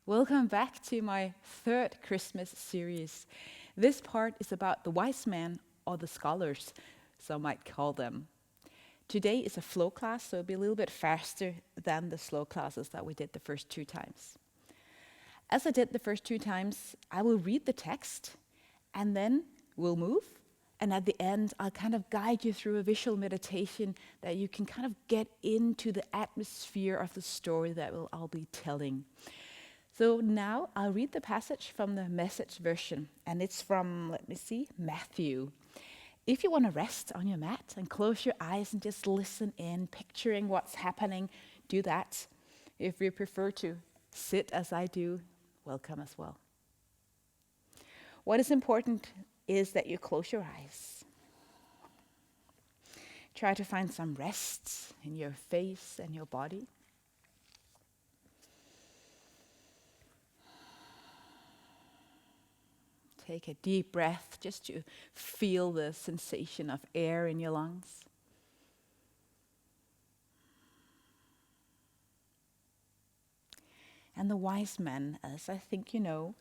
Welcome back to my third Christmas series. This part is about the wise men, or the scholars, some might call them. Today is a flow class, so it'll be a little bit faster than the slow classes that we did the first two times. As I did the first two times, I will read the text, and then we'll move. And at the end, I'll kind of guide you through a visual meditation that you can kind of get into the atmosphere of the story that I'll be telling. So now I'll read the passage from the Message version, and it's from, Matthew. If you want to rest on your mat and close your eyes and just listen in, picturing what's happening, do that. If you prefer to sit as I do, welcome as well. What is important is that you close your eyes. Try to find some rest in your face and your body. Take a deep breath just to feel the sensation of air in your lungs. And the wise men, as I think you know,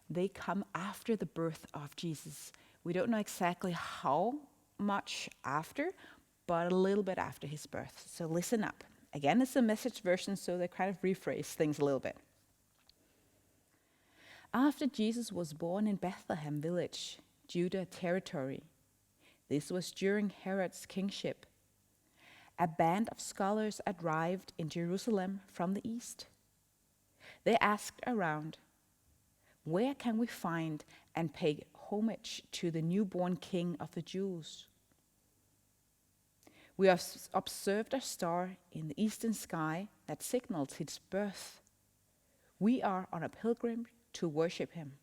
they come after the birth of Jesus. We don't know exactly how much after, but a little bit after his birth. So listen up. Again, it's a Message version, so they kind of rephrase things a little bit. After Jesus was born in Bethlehem village, Judah territory, this was during Herod's kingship, a band of scholars arrived in Jerusalem from the east. They asked around, "Where can we find and pay homage to the newborn King of the Jews? We have observed a star in the eastern sky that signals his birth. We are on a pilgrimage to worship him."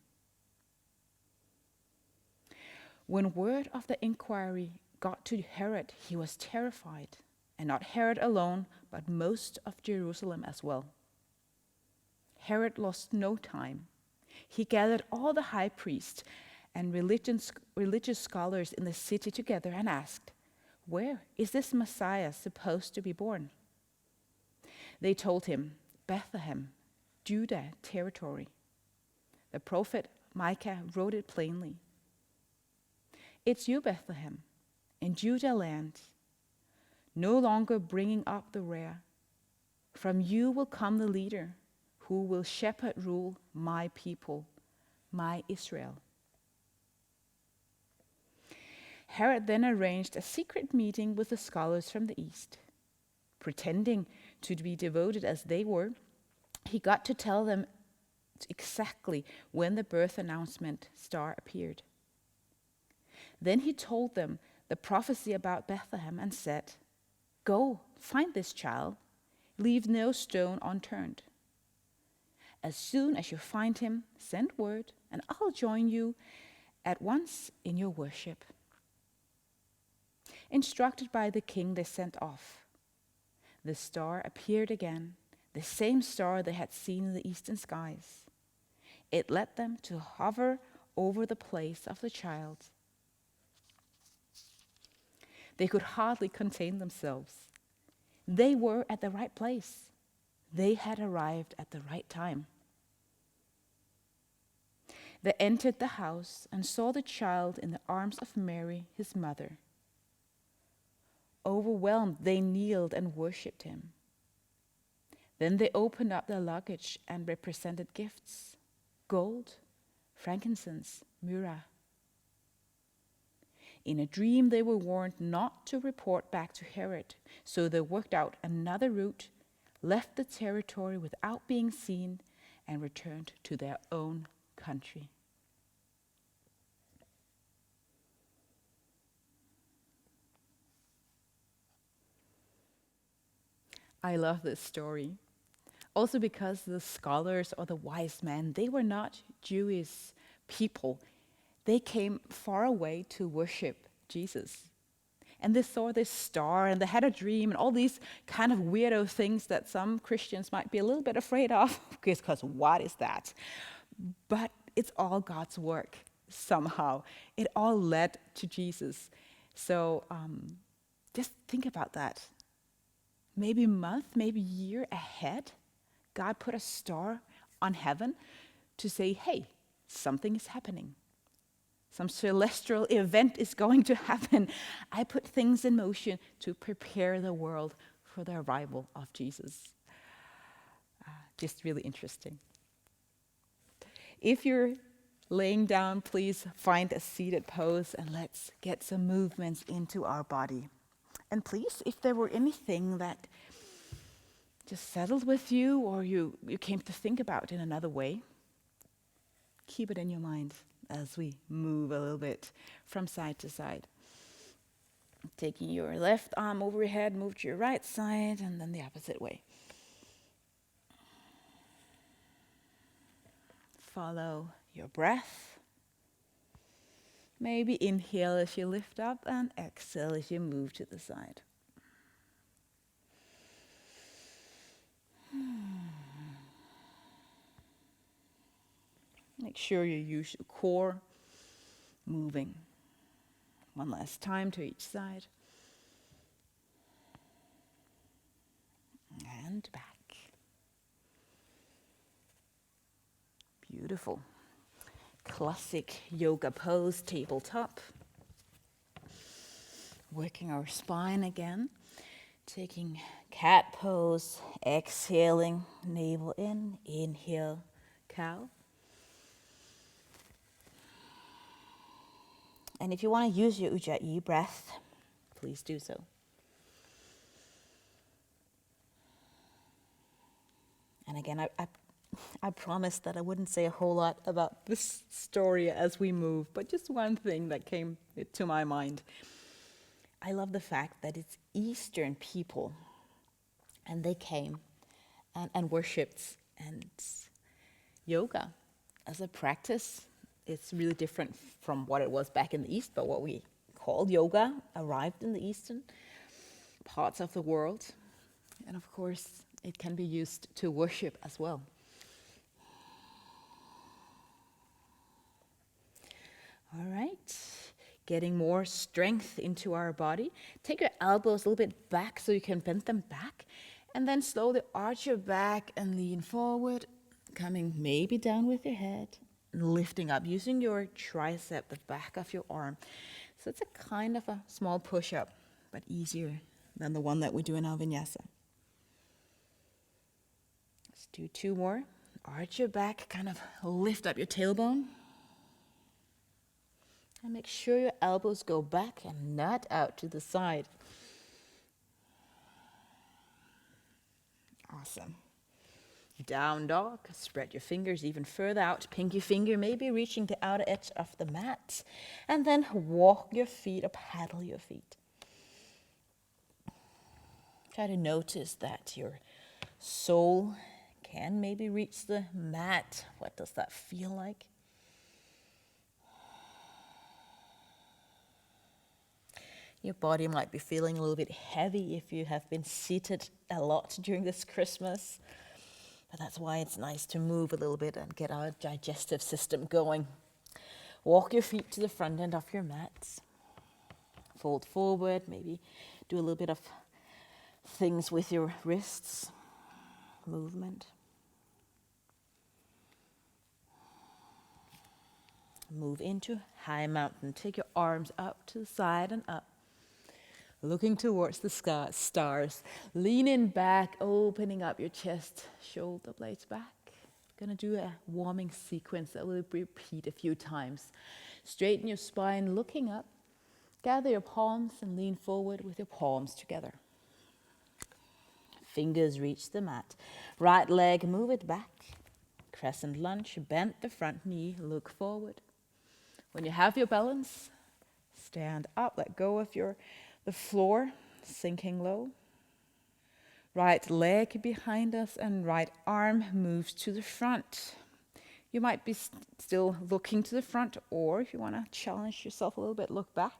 When word of the inquiry got to Herod, he was terrified, and not Herod alone, but most of Jerusalem as well. Herod lost no time. He gathered all the high priests and religious scholars in the city together and asked, "Where is this Messiah supposed to be born?" They told him, "Bethlehem, Judah territory." The prophet Micah wrote it plainly. "It's you, Bethlehem, in Judah land, no longer bringing up the rear. From you will come the leader who will shepherd rule my people, my Israel." Herod then arranged a secret meeting with the scholars from the east. Pretending to be devoted as they were, he got to tell them exactly when the birth announcement star appeared. Then he told them the prophecy about Bethlehem and said, "Go, find this child, leave no stone unturned. As soon as you find him, send word, and I'll join you at once in your worship." Instructed by the king, they sent off. The star appeared again, the same star they had seen in the eastern skies. It led them to hover over the place of the child. They could hardly contain themselves. They were at the right place. They had arrived at the right time. They entered the house and saw the child in the arms of Mary, his mother. Overwhelmed, they kneeled and worshipped him. Then they opened up their luggage and represented gifts: gold, frankincense, myrrh. In a dream, they were warned not to report back to Herod, so they worked out another route, left the territory without being seen, and returned to their own country. I love this story. Also because the scholars or the wise men, they were not Jewish people. They came far away to worship Jesus. And they saw this star and they had a dream and all these kind of weirdo things that some Christians might be a little bit afraid of, because what is that? But it's all God's work somehow. It all led to Jesus. So just think about that. Maybe month, maybe year ahead, God put a star on heaven to say, hey, something is happening. Some celestial event is going to happen. I put things in motion to prepare the world for the arrival of Jesus. Just really interesting. If you're laying down, please find a seated pose and let's get some movements into our body. And please, if there were anything that just settled with you or you came to think about in another way, keep it in your mind as we move a little bit from side to side. Taking your left arm over your head, move to your right side, and then the opposite way. Follow your breath. Maybe inhale as you lift up and exhale as you move to the side. Make sure you use your core moving. One last time to each side. And back. Beautiful. Classic yoga pose, tabletop. Working our spine again. Taking cat pose, exhaling, navel in, inhale, cow. And if you want to use your Ujjayi breath, please do so. And again, I promised that I wouldn't say a whole lot about this story as we move, but just one thing that came to my mind. I love the fact that it's Eastern people, and they came and worshipped, and yoga as a practice, it's really different from what it was back in the East, but what we call yoga arrived in the eastern parts of the world. And of course, it can be used to worship as well. All right, getting more strength into our body. Take your elbows a little bit back so you can bend them back. And then slowly arch your back and lean forward, coming maybe down with your head. Lifting up, using your tricep, the back of your arm. So it's a kind of a small push-up, but easier than the one that we do in our vinyasa. Let's do 2 more. Arch your back, kind of lift up your tailbone. And make sure your elbows go back and not out to the side. Awesome. Down dog, spread your fingers even further out. Pinky finger maybe reaching the outer edge of the mat. And then walk your feet or paddle your feet. Try to notice that your sole can maybe reach the mat. What does that feel like? Your body might be feeling a little bit heavy if you have been seated a lot during this Christmas. But that's why it's nice to move a little bit and get our digestive system going. Walk your feet to the front end of your mat. Fold forward, maybe do a little bit of things with your wrists. Movement. Move into high mountain. Take your arms up to the side and up. Looking towards the stars. Leaning back, opening up your chest, shoulder blades back. Gonna do a warming sequence that will repeat a few times. Straighten your spine, looking up. Gather your palms and lean forward with your palms together. Fingers reach the mat. Right leg, move it back. Crescent Lunge, bend the front knee, look forward. When you have your balance, stand up, let go of the floor, sinking low. Right leg behind us and right arm moves to the front. You might be still looking to the front, or if you want to challenge yourself a little bit, look back.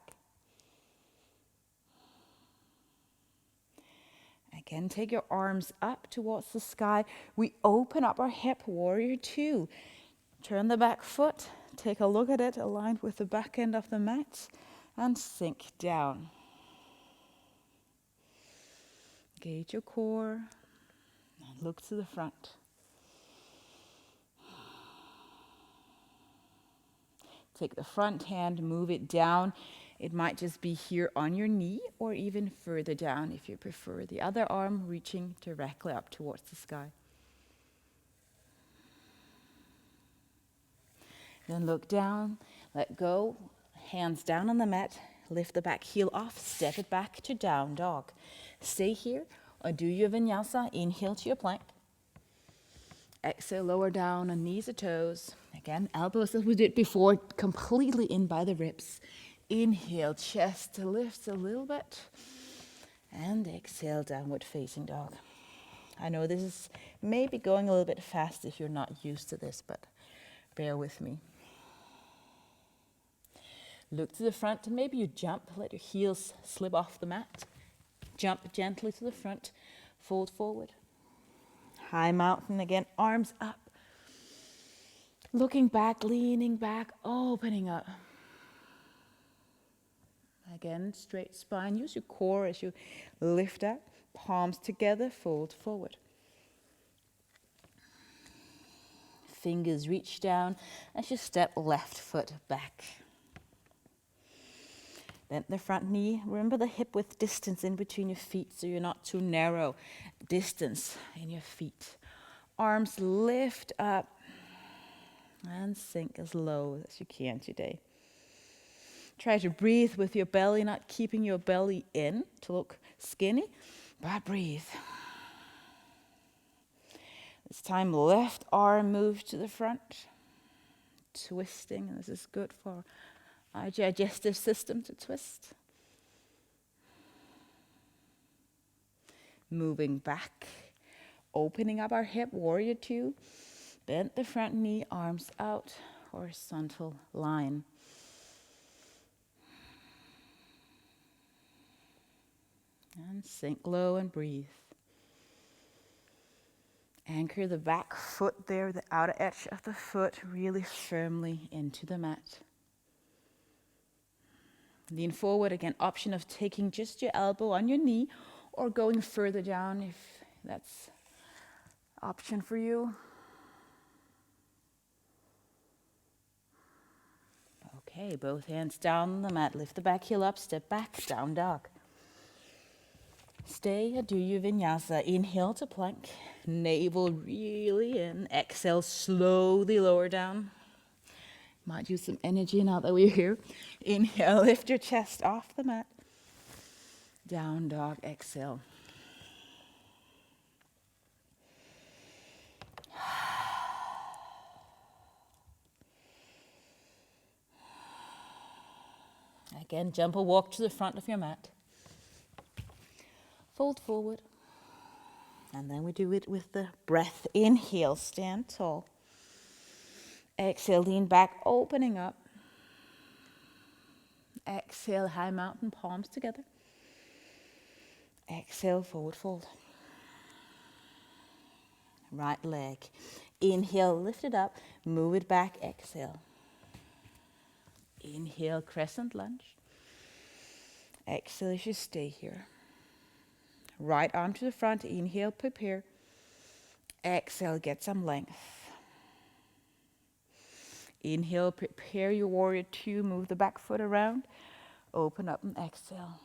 Again, take your arms up towards the sky. We open up our hip, warrior 2. Turn the back foot, take a look at it, aligned with the back end of the mat, and sink down. Engage your core, and look to the front. Take the front hand, move it down. It might just be here on your knee or even further down if you prefer. The other arm reaching directly up towards the sky. Then look down, let go, hands down on the mat, lift the back heel off, step it back to down dog. Stay here or do your vinyasa, inhale to your plank. Exhale, lower down on knees or toes. Again, elbows as we did before, completely in by the ribs. Inhale, chest lifts a little bit. And exhale, downward facing dog. I know this is maybe going a little bit fast if you're not used to this, but bear with me. Look to the front, and maybe you jump, let your heels slip off the mat. Jump gently to the front, fold forward. High mountain again, arms up. Looking back, leaning back, opening up. Again, straight spine. Use your core as you lift up. Palms together, fold forward. Fingers reach down as you step left foot back. Bend the front knee. Remember the hip width distance in between your feet so you're not too narrow. Distance in your feet. Arms lift up and sink as low as you can today. Try to breathe with your belly, not keeping your belly in to look skinny, but breathe. This time, left arm moves to the front, twisting. This is good for our digestive system to twist. Moving back, opening up our hip, warrior two. Bend the front knee, arms out, horizontal line. And sink low and breathe. Anchor the back foot there, the outer edge of the foot really firmly into the mat. Lean forward, again, option of taking just your elbow on your knee or going further down if that's option for you. Okay, both hands down on the mat. Lift the back heel up, step back, down dog. Stay or do your vinyasa. Inhale to plank. Navel really in. Exhale, slowly lower down. Might use some energy now that we're here. Inhale, lift your chest off the mat. Down dog, exhale. Again, jump or walk to the front of your mat. Fold forward. And then we do it with the breath. Inhale, stand tall. Exhale, lean back, opening up. Exhale, high mountain, palms together. Exhale, forward fold. Right leg. Inhale, lift it up, move it back, exhale. Inhale, crescent lunge. Exhale as you stay here. Right arm to the front, inhale, prepare. Exhale, get some length. Inhale, prepare your warrior two, move the back foot around. Open up and exhale.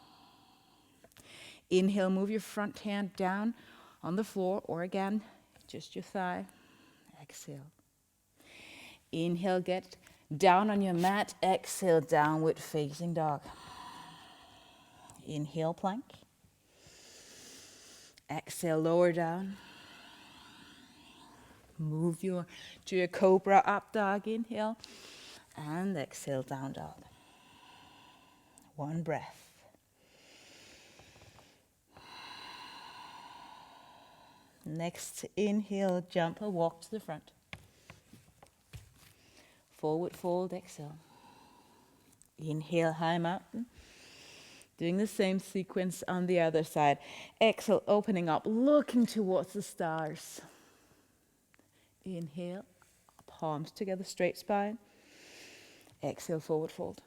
Inhale, move your front hand down on the floor or again, just your thigh. Exhale. Inhale, get down on your mat. Exhale, downward facing dog. Inhale, plank. Exhale, lower down. Move to your cobra up dog. Inhale. And exhale, down dog. One breath. Next, inhale, jump or walk to the front. Forward fold, exhale. Inhale, high mountain. Doing the same sequence on the other side. Exhale, opening up, looking towards the stars. Inhale, palms together, straight spine. Exhale, forward fold.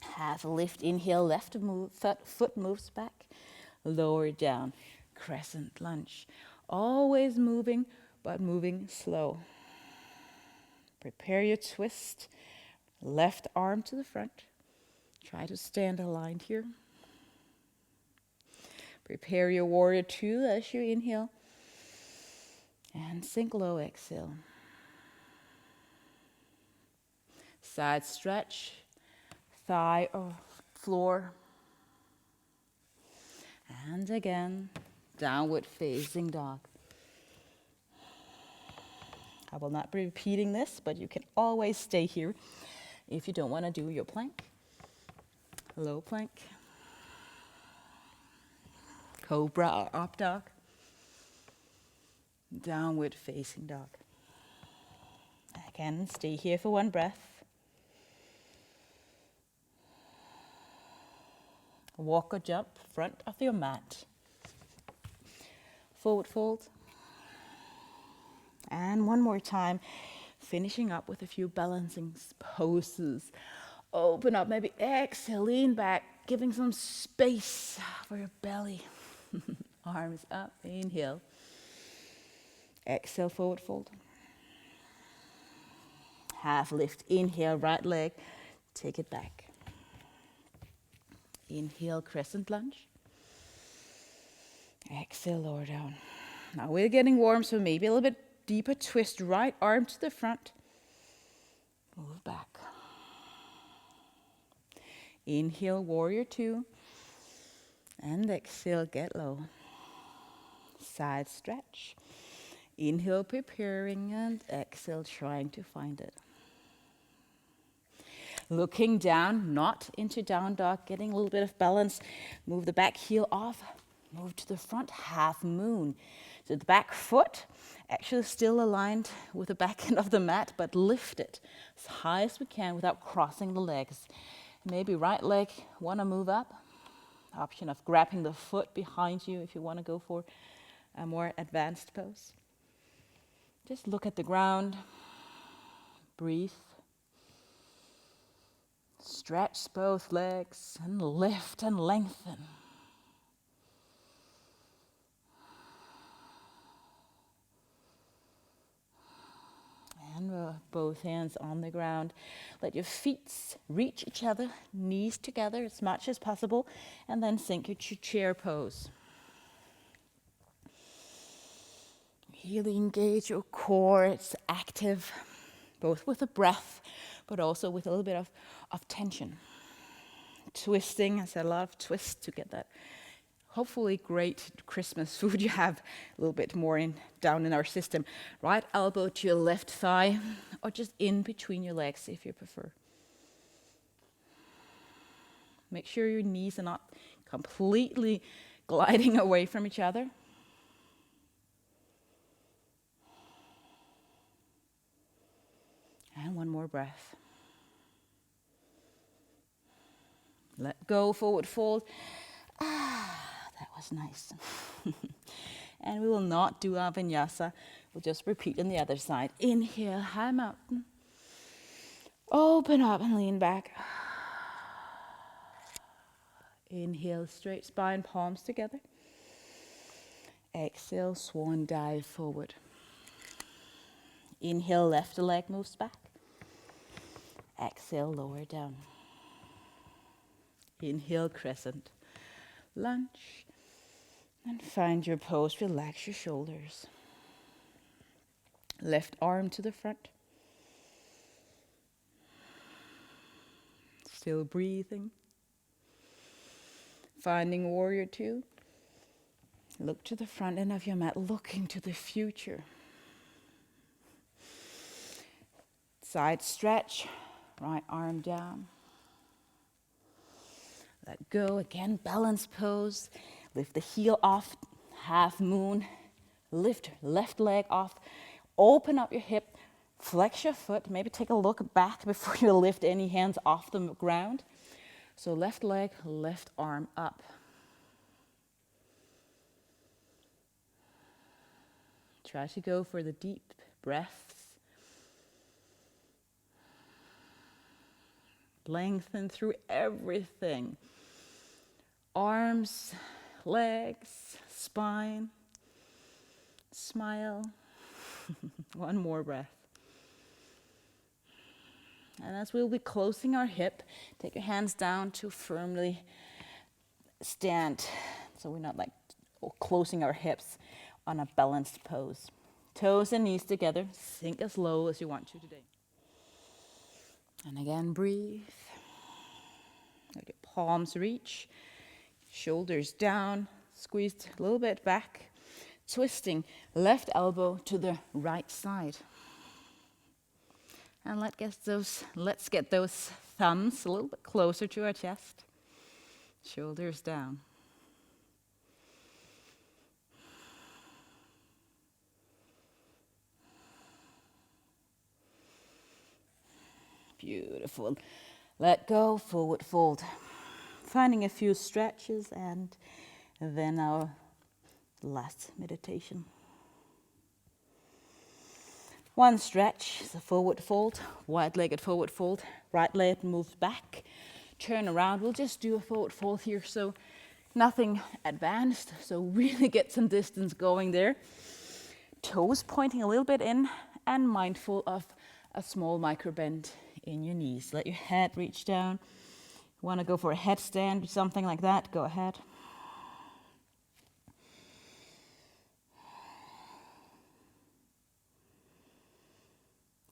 Half lift, inhale, left move, foot moves back. Lower down, crescent lunge. Always moving, but moving slow. Prepare your twist. Left arm to the front. Try to stand aligned here. Prepare your warrior two as you inhale. And sink low, exhale. Side stretch, thigh or floor. And again, downward facing dog. I will not be repeating this, but you can always stay here if you don't want to do your plank. Low plank. Cobra or up dog. Downward facing dog. Again, stay here for one breath. Walk or jump, front of your mat. Forward fold. And one more time, finishing up with a few balancing poses. Open up, maybe exhale, lean back, giving some space for your belly. Arms up, inhale. Exhale, forward fold. Half lift, inhale, right leg, take it back. Inhale, crescent lunge. Exhale, lower down. Now we're getting warm, so maybe a little bit deeper twist. Right arm to the front. Move back. Inhale, warrior two. And exhale, get low. Side stretch. Inhale, preparing, and exhale, trying to find it. Looking down, not into down dog, getting a little bit of balance. Move the back heel off. Move to the front, half moon. So the back foot actually still aligned with the back end of the mat, but lift it as high as we can without crossing the legs. Maybe right leg, want to move up. Option of grabbing the foot behind you if you want to go for a more advanced pose. Just look at the ground. Breathe. Stretch both legs and lift and lengthen. And both hands on the ground. Let your feet reach each other, knees together as much as possible, and then sink into chair pose. Really engage your core. It's active, both with the breath, but also with a little bit of tension. Twisting, I said a lot of twists to get that hopefully great Christmas food you have a little bit more down in our system. Right elbow to your left thigh, or just in between your legs if you prefer. Make sure your knees are not completely gliding away from each other. And one more breath. Let go, forward fold. That was nice. And we will not do our vinyasa. We'll just repeat on the other side. Inhale, high mountain. Open up and lean back. Inhale, straight spine, palms together. Exhale, swan dive forward. Inhale, left leg moves back. Exhale, lower down. Inhale, crescent lunge. And find your pose, relax your shoulders. Left arm to the front. Still breathing. Finding warrior two. Look to the front end of your mat, looking to the future. Side stretch, right arm down. Let go, again, balance pose. Lift the heel off, half moon. Lift left leg off. Open up your hip, flex your foot. Maybe take a look back before you lift any hands off the ground. So left leg, left arm up. Try to go for the deep breaths. Lengthen through everything. Arms, legs, spine. Smile. One more breath. And as we'll be closing our hip, take your hands down to firmly stand. So we're not like closing our hips on a balanced pose. Toes and knees together. Sink as low as you want to today. And again, breathe. Let your palms reach. Shoulders down. Squeezed a little bit back. Twisting left elbow to the right side. And let's get those thumbs a little bit closer to our chest. Shoulders down. Beautiful. Let go, forward fold. Finding a few stretches and then our last meditation. One stretch is a forward fold, wide-legged forward fold. Right leg moves back, turn around. We'll just do a forward fold here, so nothing advanced. So really get some distance going there. Toes pointing a little bit in and mindful of a small micro bend in your knees. Let your head reach down. You want to go for a headstand or something like that, go ahead.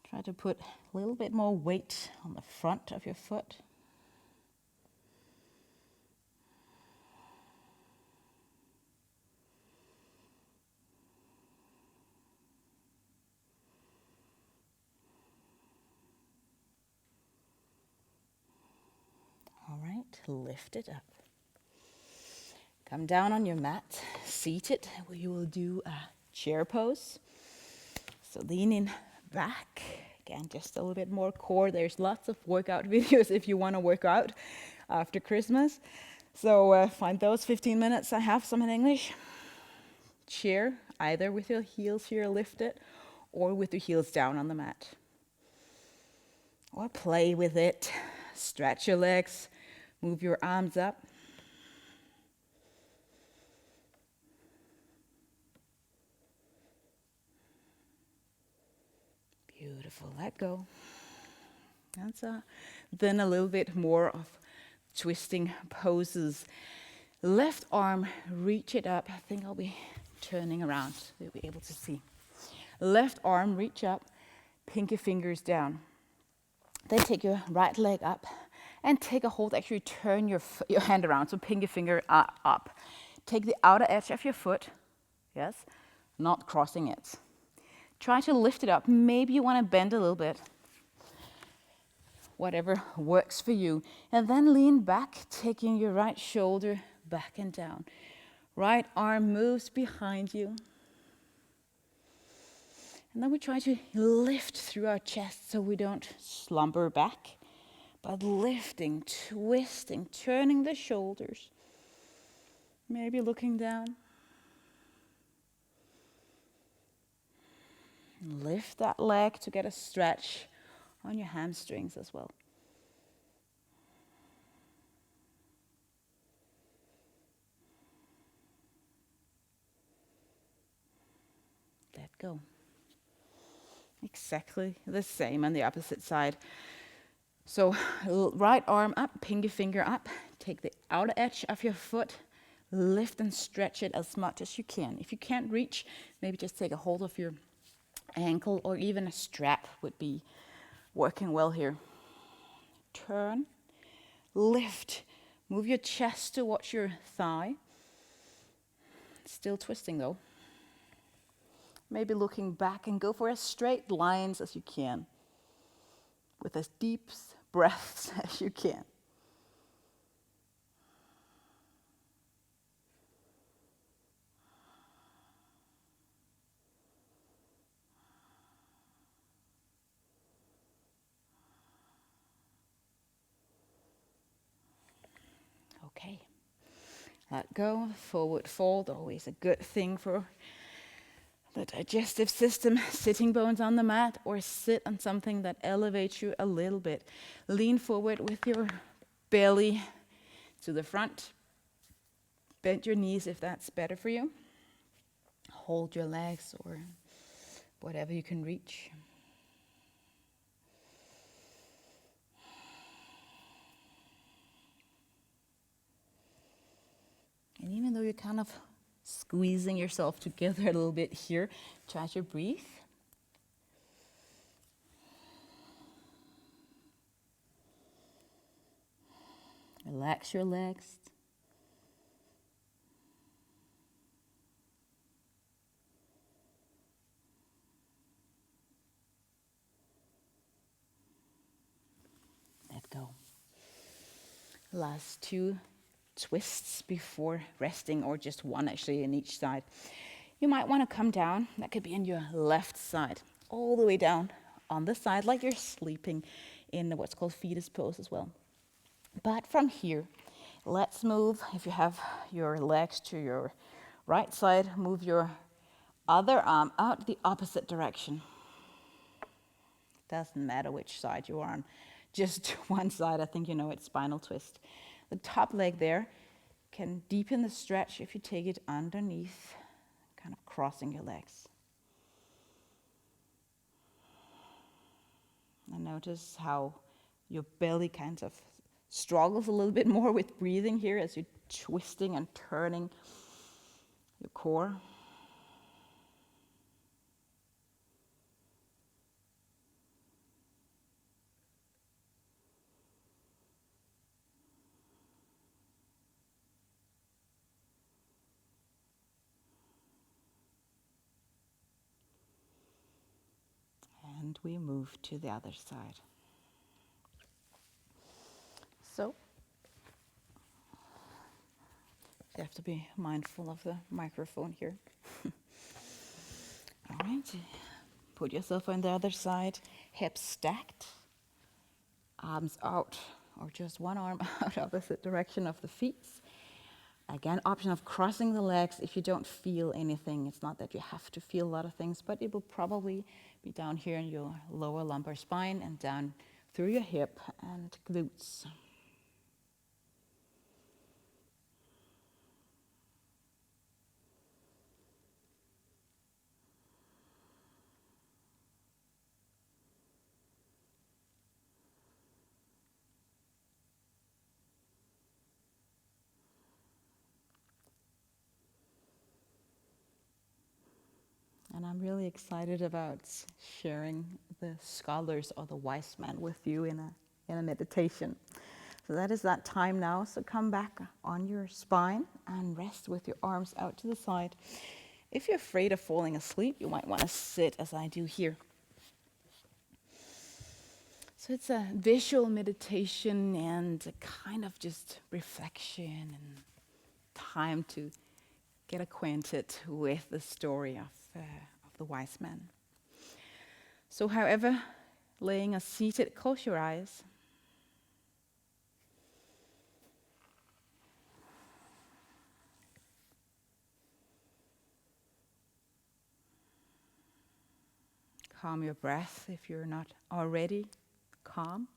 Try to put a little bit more weight on the front of your foot. All right, lift it up. Come down on your mat, seated. We will do a chair pose. So leaning back. Again, just a little bit more core. There's lots of workout videos if you want to work out after Christmas. So find those 15 minutes. I have some in English. Chair, either with your heels here lifted or with your heels down on the mat. Or play with it. Stretch your legs. Move your arms up. Beautiful, let go. Then a little bit more of twisting poses. Left arm, reach it up. I think I'll be turning around so you'll be able to see. Left arm, reach up, pinky fingers down. Then take your right leg up and take a hold. Actually turn your hand around, so pinky finger up. Take the outer edge of your foot, yes, not crossing it. Try to lift it up. Maybe you want to bend a little bit. Whatever works for you. And then lean back, taking your right shoulder back and down. Right arm moves behind you. And then we try to lift through our chest so we don't slumber back. But lifting, twisting, turning the shoulders. Maybe looking down. Lift that leg to get a stretch on your hamstrings as well. Let go. Exactly the same on the opposite side. So right arm up, pinky finger up. Take the outer edge of your foot. Lift and stretch it as much as you can. If you can't reach, maybe just take a hold of your ankle or even a strap would be working well here. Turn, lift, move your chest towards your thigh. Still twisting though. Maybe looking back and go for as straight lines as you can. With as deep breaths as you can. Okay, let go, forward fold, always a good thing for the digestive system. Sitting bones on the mat or sit on something that elevates you a little bit. Lean forward with your belly to the front. Bend your knees if that's better for you. Hold your legs or whatever you can reach. And even though you're kind of squeezing yourself together a little bit here, try to breathe. Relax your legs. Let go. Last 2 twists before resting, or just 1 actually in each side. You might want to come down. That could be in your left side, all the way down on the side, like you're sleeping in what's called fetus pose as well. But from here, let's move. If you have your legs to your right side, move your other arm out the opposite direction. Doesn't matter which side you're on, just one side. I think you know it's spinal twist. The top leg there can deepen the stretch if you take it underneath, kind of crossing your legs. And notice how your belly kind of struggles a little bit more with breathing here as you're twisting and turning your core. And we move to the other side. So, you have to be mindful of the microphone here. All right, put yourself on the other side, hips stacked, arms out, or just one arm out opposite direction of the feet. Again, option of crossing the legs if you don't feel anything. It's not that you have to feel a lot of things, but it will probably be down here in your lower lumbar spine and down through your hip and glutes. And I'm really excited about sharing the scholars or the wise man with you in a meditation. So that is that time now. So come back on your spine and rest with your arms out to the side. If you're afraid of falling asleep, you might want to sit as I do here. So it's a visual meditation and a kind of just reflection and time to get acquainted with the story of the wise man. So however, laying or seated, close your eyes. Calm your breath if you're not already calm.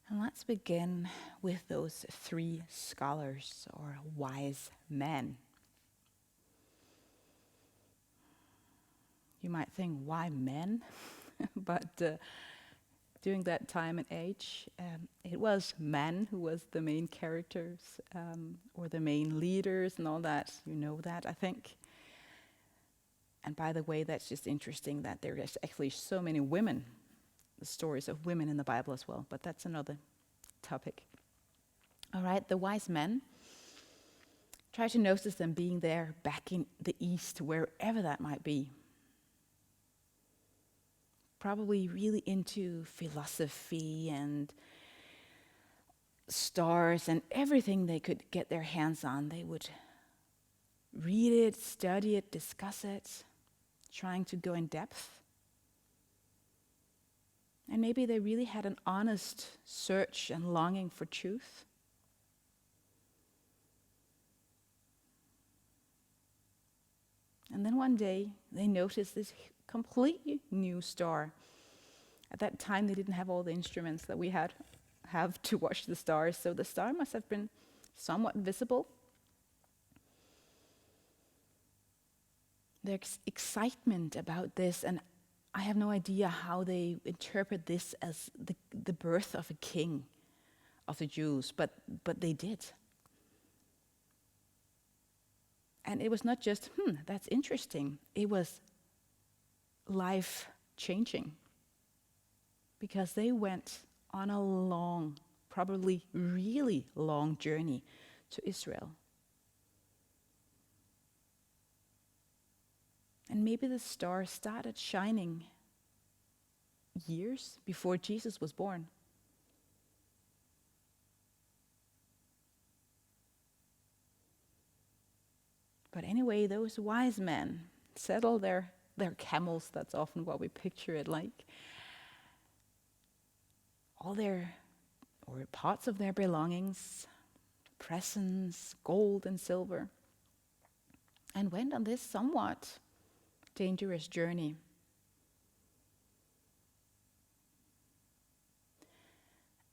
And let's begin with those 3 scholars or wise men. You might think, why men? But during that time and age, it was men who was the main characters or the main leaders and all that. You know that, I think. And by the way, that's just interesting that there is actually so many women, the stories of women in the Bible as well, but that's another topic. All right, the wise men, try to notice them being there back in the east, wherever that might be. Probably really into philosophy and stars and everything they could get their hands on. They would read it, study it, discuss it, trying to go in depth. And maybe they really had an honest search and longing for truth. And then one day they noticed this completely new star. At that time they didn't have all the instruments that we have to watch the stars, so the star must have been somewhat visible. There's excitement about this, and I have no idea how they interpret this as the birth of a king of the Jews, but they did. And it was not just, that's interesting. It was life-changing, because they went on a long, probably really long journey to Israel. And maybe the star started shining years before Jesus was born. But anyway, those wise men settled their camels. That's often what we picture it like. All their, or parts of their belongings, presents, gold and silver, and went on this somewhat dangerous journey.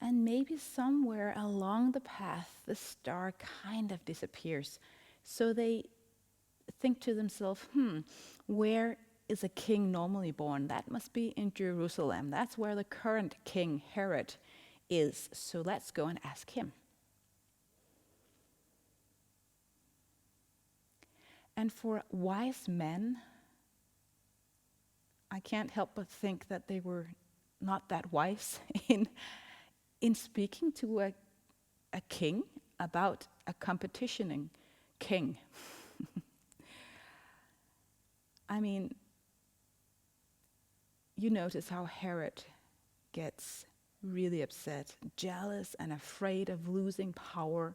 And maybe somewhere along the path, the star kind of disappears. So they think to themselves, where is a king normally born? That must be in Jerusalem. That's where the current king, Herod, is. So let's go and ask him. And for wise men, I can't help but think that they were not that wise in speaking to a king about a competitioning king. I mean, you notice how Herod gets really upset, jealous, and afraid of losing power.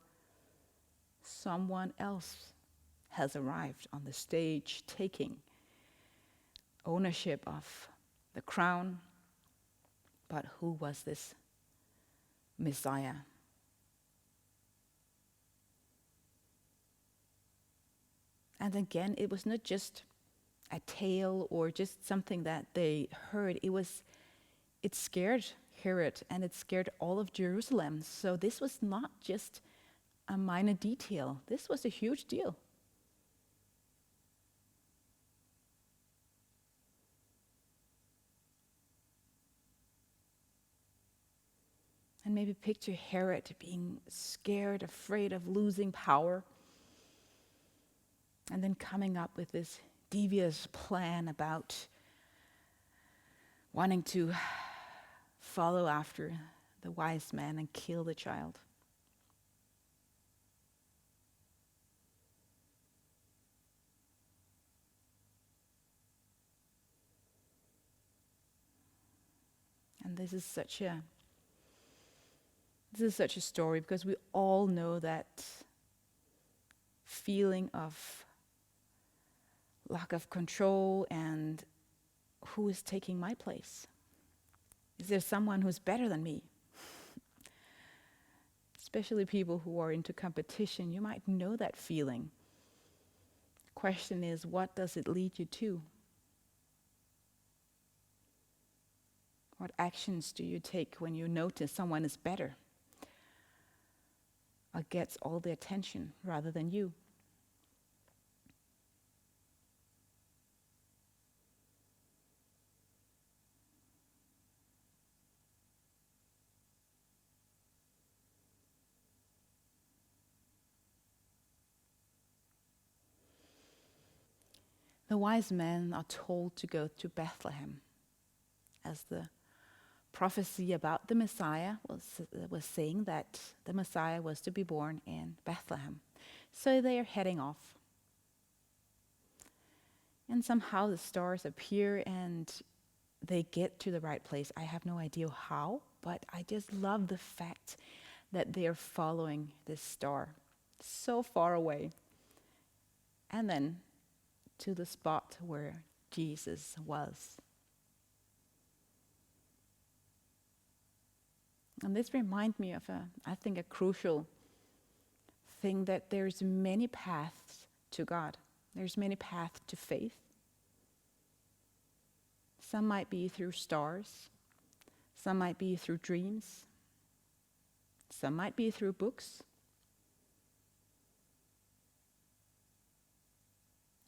Someone else has arrived on the stage, taking ownership of the crown. But who was this Messiah? And again, it was not just a tale or just something that they heard. It scared Herod, and it scared all of Jerusalem. So this was not just a minor detail. This was a huge deal. And maybe picture Herod being scared, afraid of losing power, and then coming up with this devious plan about wanting to follow after the wise man and kill the child. And this is such a story, because we all know that feeling of lack of control and who is taking my place? Is there someone who's better than me? Especially people who are into competition, you might know that feeling. The question is, what does it lead you to? What actions do you take when you notice someone is better or gets all the attention rather than you? The wise men are told to go to Bethlehem, as the prophecy about the Messiah was saying that the Messiah was to be born in Bethlehem. So they are heading off. And somehow the stars appear and they get to the right place. I have no idea how, but I just love the fact that they are following this star so far away. And then to the spot where Jesus was. And this reminds me of a crucial thing, that there's many paths to God. There's many paths to faith. Some might be through stars. Some might be through dreams. Some might be through books.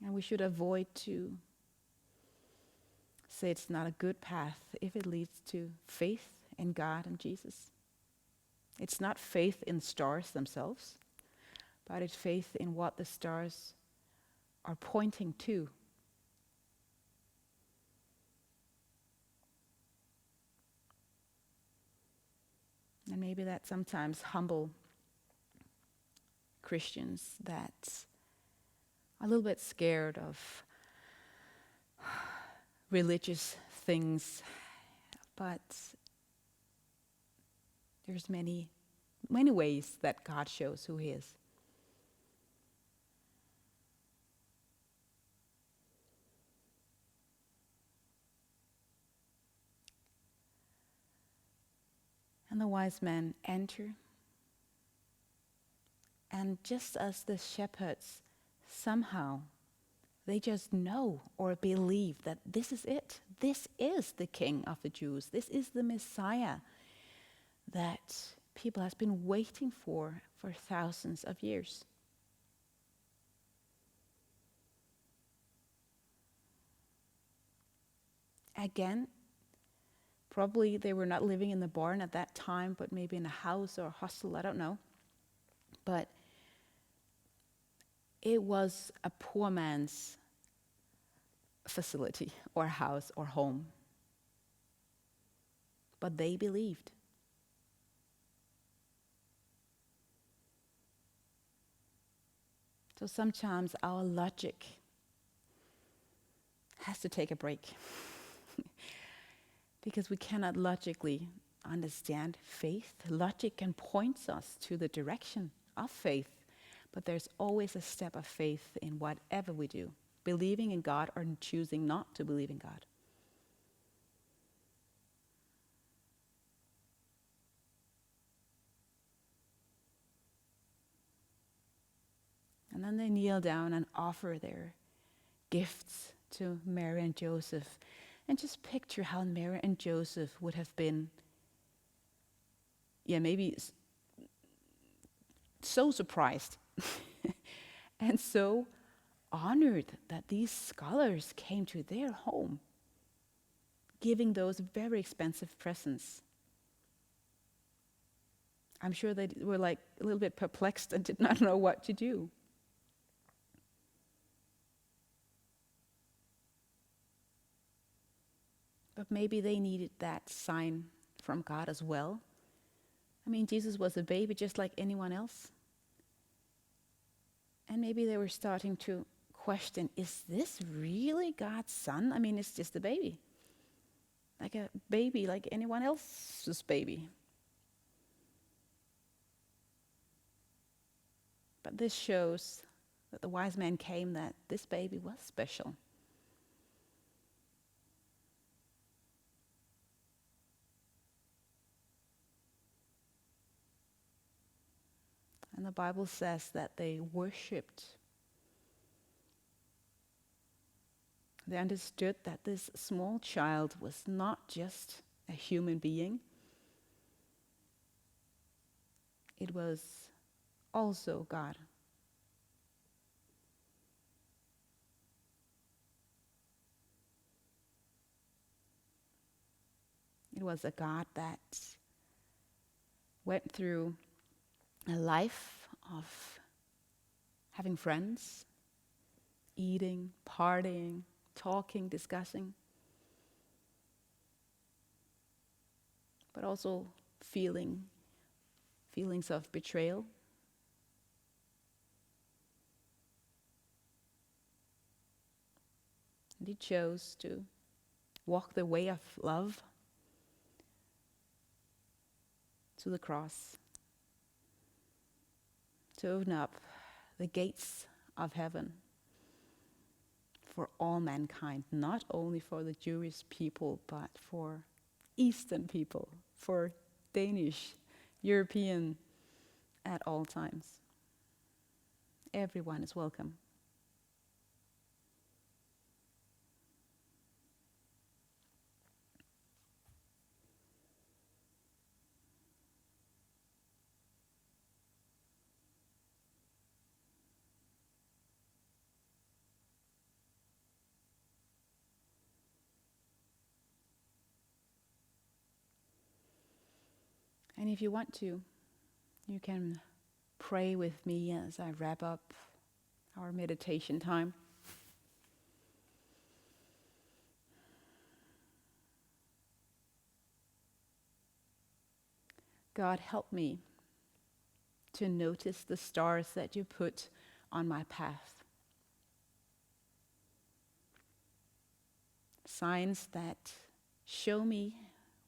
And we should avoid to say it's not a good path if it leads to faith in God and Jesus. It's not faith in stars themselves, but it's faith in what the stars are pointing to. And maybe that sometimes humble Christians that are a little bit scared of religious things, but there's many ways that God shows who He is. And the wise men enter, and just as the shepherds, somehow they just know or believe that this is it. This is the King of the Jews. This is the Messiah that people has been waiting for thousands of years. Again, probably they were not living in the barn at that time, but maybe in a house or a hostel, I don't know. But it was a poor man's facility or house or home. But they believed. So sometimes our logic has to take a break. Because we cannot logically understand faith. Logic can point us to the direction of faith, but there's always a step of faith in whatever we do, believing in God or choosing not to believe in God. And then they kneel down and offer their gifts to Mary and Joseph. And just picture how Mary and Joseph would have been, maybe so surprised and so honored that these scholars came to their home, giving those very expensive presents. I'm sure they were like a little bit perplexed and did not know what to do. But maybe they needed that sign from God as well. I mean, Jesus was a baby just like anyone else. And maybe they were starting to question, is this really God's son? I mean, it's just a baby. Like a baby, like anyone else's baby. But this shows that the wise man came, that this baby was special. And the Bible says that they worshipped. They understood that this small child was not just a human being. It was also God. It was a God that went through a life of having friends, eating, partying, talking, discussing, but also feelings of betrayal. And He chose to walk the way of love to the cross, to open up the gates of heaven for all mankind, not only for the Jewish people, but for Eastern people, for Danish, European, at all times. Everyone is welcome. And if you want to, you can pray with me as I wrap up our meditation time. God, help me to notice the stars that you put on my path. Signs that show me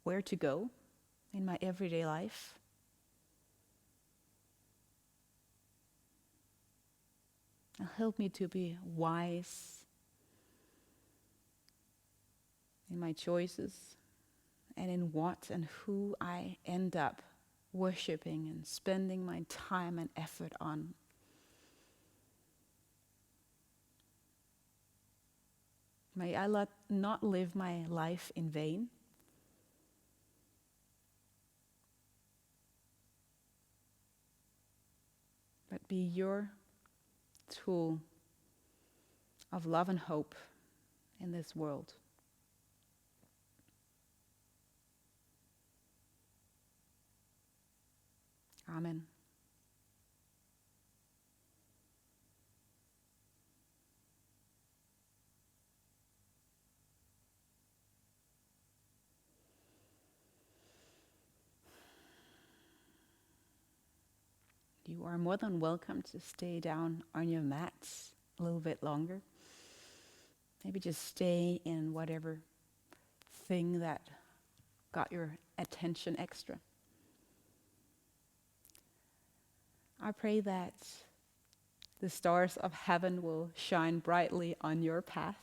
where to go in my everyday life. And help me to be wise in my choices and in what and who I end up worshipping and spending my time and effort on. May I not live my life in vain. But be your tool of love and hope in this world. Amen. You are more than welcome to stay down on your mats a little bit longer. Maybe just stay in whatever thing that got your attention extra. I pray that the stars of heaven will shine brightly on your path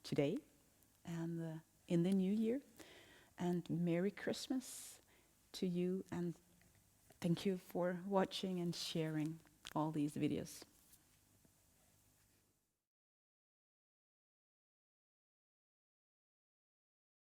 today and in the new year. And Merry Christmas to you, and thank you for watching and sharing all these videos.